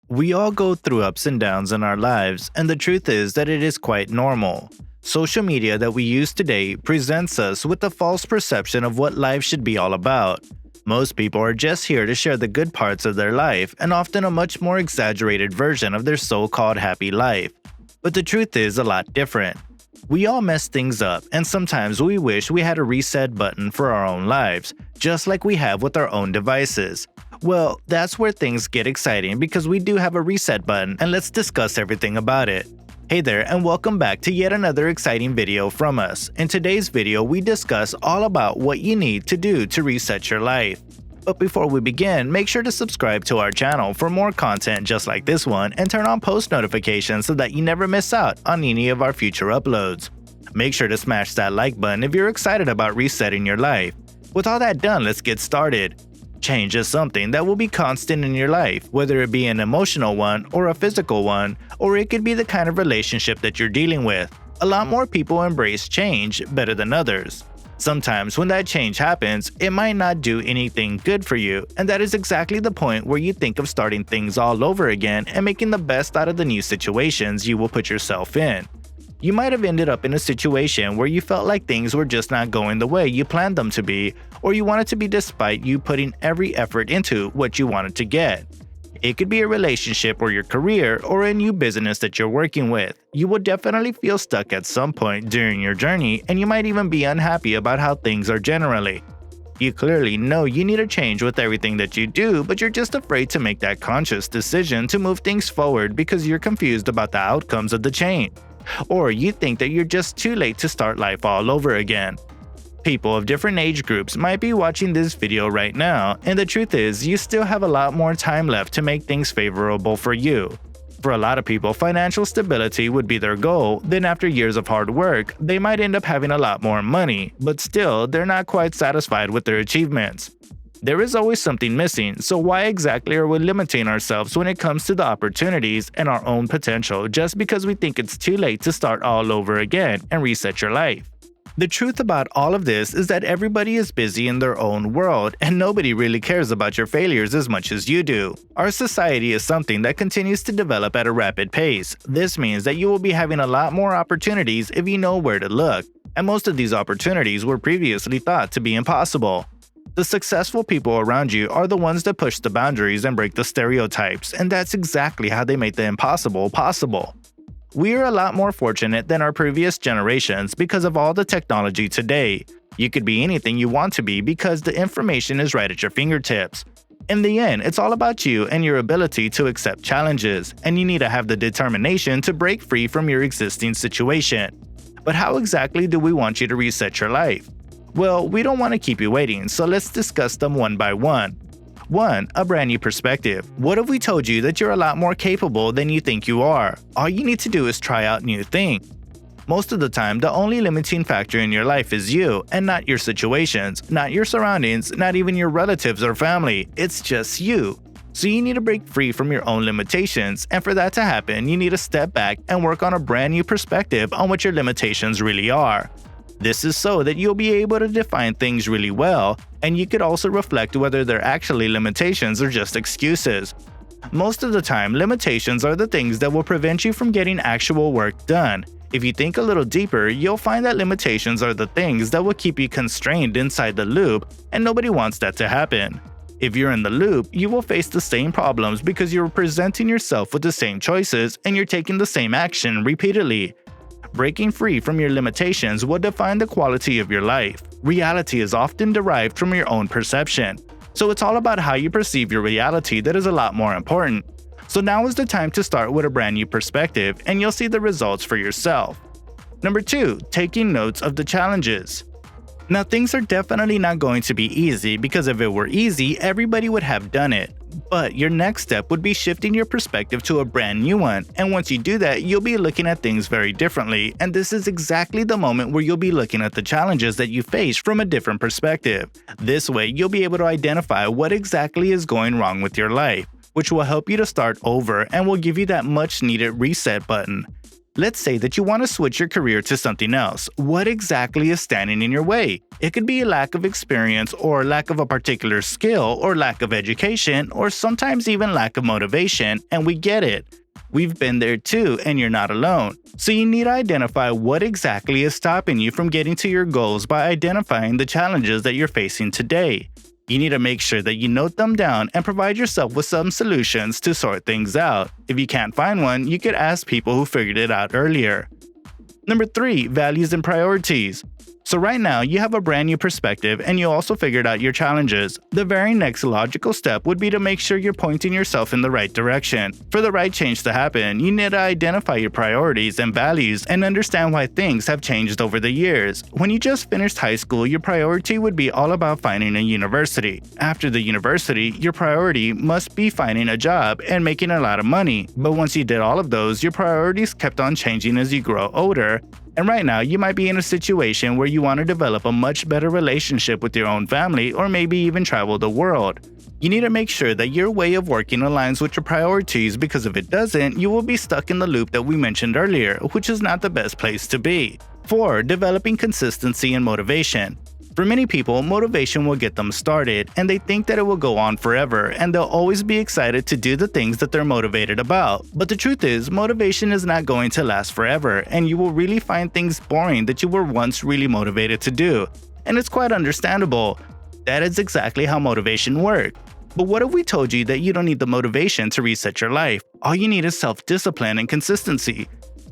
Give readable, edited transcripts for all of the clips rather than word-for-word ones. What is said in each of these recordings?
We all go through ups and downs in our lives, and the truth is that it is quite normal. Social media that we use today presents us with a false perception of what life should be all about. Most people are just here to share the good parts of their life and often a much more exaggerated version of their so-called happy life. But the truth is a lot different. We all mess things up, and sometimes we wish we had a reset button for our own lives, just like we have with our own devices. Well, that's where things get exciting because we do have a reset button, and let's discuss everything about it. Hey there, and welcome back to yet another exciting video from us. In today's video, we discuss all about what you need to do to reset your life. But before we begin, make sure to subscribe to our channel for more content just like this one and turn on post notifications so that you never miss out on any of our future uploads. Make sure to smash that like button if you're excited about resetting your life. With all that done, let's get started. Change is something that will be constant in your life, whether it be an emotional one or a physical one, or it could be the kind of relationship that you're dealing with. A lot more people embrace change better than others. Sometimes when that change happens, it might not do anything good for you, and that is exactly the point where you think of starting things all over again and making the best out of the new situations you will put yourself in. You might have ended up in a situation where you felt like things were just not going the way you planned them to be, or you wanted to be despite you putting every effort into what you wanted to get. It could be a relationship or your career or a new business that you're working with. You will definitely feel stuck at some point during your journey, and you might even be unhappy about how things are generally. You clearly know you need a change with everything that you do, but you're just afraid to make that conscious decision to move things forward because you're confused about the outcomes of the change. Or you think that you're just too late to start life all over again. People of different age groups might be watching this video right now, and the truth is you still have a lot more time left to make things favorable for you. For a lot of people, financial stability would be their goal, then after years of hard work, they might end up having a lot more money, but still, they're not quite satisfied with their achievements. There is always something missing, so why exactly are we limiting ourselves when it comes to the opportunities and our own potential just because we think it's too late to start all over again and reset your life? The truth about all of this is that everybody is busy in their own world, and nobody really cares about your failures as much as you do. Our society is something that continues to develop at a rapid pace. This means that you will be having a lot more opportunities if you know where to look, and most of these opportunities were previously thought to be impossible. The successful people around you are the ones that push the boundaries and break the stereotypes, and that's exactly how they make the impossible possible. We are a lot more fortunate than our previous generations because of all the technology today. You could be anything you want to be because the information is right at your fingertips. In the end, it's all about you and your ability to accept challenges, and you need to have the determination to break free from your existing situation. But how exactly do we want you to reset your life? Well, we don't want to keep you waiting, so let's discuss them one by one. 1. A brand new perspective. What if we told you that you're a lot more capable than you think you are? All you need to do is try out new things. Most of the time, the only limiting factor in your life is you, and not your situations, not your surroundings, not even your relatives or family. It's just you. So you need to break free from your own limitations, and for that to happen, you need to step back and work on a brand new perspective on what your limitations really are. This is so that you'll be able to define things really well, and you could also reflect whether they're actually limitations or just excuses. Most of the time, limitations are the things that will prevent you from getting actual work done. If you think a little deeper, you'll find that limitations are the things that will keep you constrained inside the loop, and nobody wants that to happen. If you're in the loop, you will face the same problems because you're presenting yourself with the same choices and you're taking the same action repeatedly. Breaking free from your limitations will define the quality of your life. Reality is often derived from your own perception, so it's all about how you perceive your reality that is a lot more important. So now is the time to start with a brand new perspective, and you'll see the results for yourself. Number 2. Taking notes of the challenges. Now, things are definitely not going to be easy because if it were easy, everybody would have done it. But your next step would be shifting your perspective to a brand new one, and once you do that, you'll be looking at things very differently, and this is exactly the moment where you'll be looking at the challenges that you face from a different perspective. This way, you'll be able to identify what exactly is going wrong with your life, which will help you to start over and will give you that much needed reset button. Let's say that you want to switch your career to something else. What exactly is standing in your way? It could be a lack of experience, or lack of a particular skill, or lack of education, or sometimes even lack of motivation, and we get it. We've been there too, and you're not alone. So you need to identify what exactly is stopping you from getting to your goals by identifying the challenges that you're facing today. You need to make sure that you note them down and provide yourself with some solutions to sort things out. If you can't find one, you could ask people who figured it out earlier. Number 3. Values and priorities. So right now, you have a brand new perspective and you also figured out your challenges. The very next logical step would be to make sure you're pointing yourself in the right direction. For the right change to happen, you need to identify your priorities and values and understand why things have changed over the years. When you just finished high school, your priority would be all about finding a university. After the university, your priority must be finding a job and making a lot of money. But once you did all of those, your priorities kept on changing as you grow older. And right now, you might be in a situation where you want to develop a much better relationship with your own family, or maybe even travel the world. You need to make sure that your way of working aligns with your priorities, because if it doesn't, you will be stuck in the loop that we mentioned earlier, which is not the best place to be. 4. Developing consistency and motivation. For many people, motivation will get them started, and they think that it will go on forever, and they'll always be excited to do the things that they're motivated about. But the truth is, motivation is not going to last forever, and you will really find things boring that you were once really motivated to do. And it's quite understandable. That is exactly how motivation works. But what if we told you that you don't need the motivation to reset your life? All you need is self-discipline and consistency.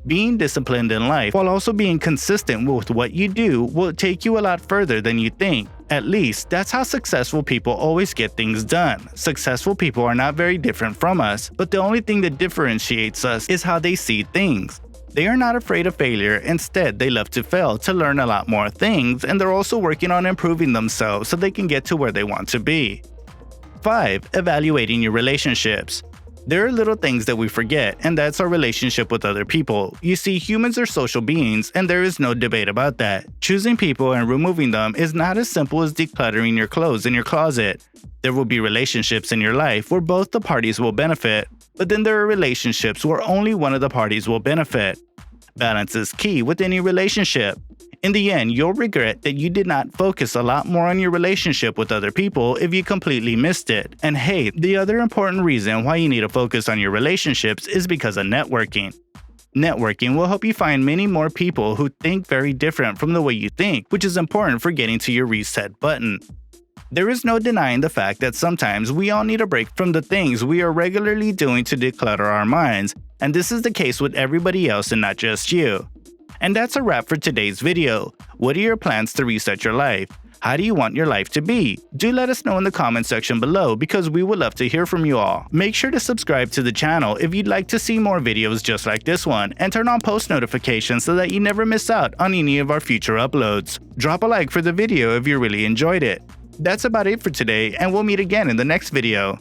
Being disciplined in life while also being consistent with what you do will take you a lot further than you think. At least, that's how successful people always get things done. Successful people are not very different from us, but the only thing that differentiates us is how they see things. They are not afraid of failure. Instead, they love to fail to learn a lot more things, and they're also working on improving themselves so they can get to where they want to be. 5. Evaluating your relationships. There are little things that we forget, and that's our relationship with other people. You see, humans are social beings, and there is no debate about that. Choosing people and removing them is not as simple as decluttering your clothes in your closet. There will be relationships in your life where both the parties will benefit, but then there are relationships where only one of the parties will benefit. Balance is key with any relationship. In the end, you'll regret that you did not focus a lot more on your relationship with other people if you completely missed it. And hey, the other important reason why you need to focus on your relationships is because of networking. Networking will help you find many more people who think very different from the way you think, which is important for getting to your reset button. There is no denying the fact that sometimes we all need a break from the things we are regularly doing to declutter our minds, and this is the case with everybody else and not just you. And that's a wrap for today's video. What are your plans to reset your life? How do you want your life to be? Do let us know in the comment section below, because we would love to hear from you all. Make sure to subscribe to the channel if you'd like to see more videos just like this one, and turn on post notifications so that you never miss out on any of our future uploads. Drop a like for the video if you really enjoyed it. That's about it for today, and we'll meet again in the next video.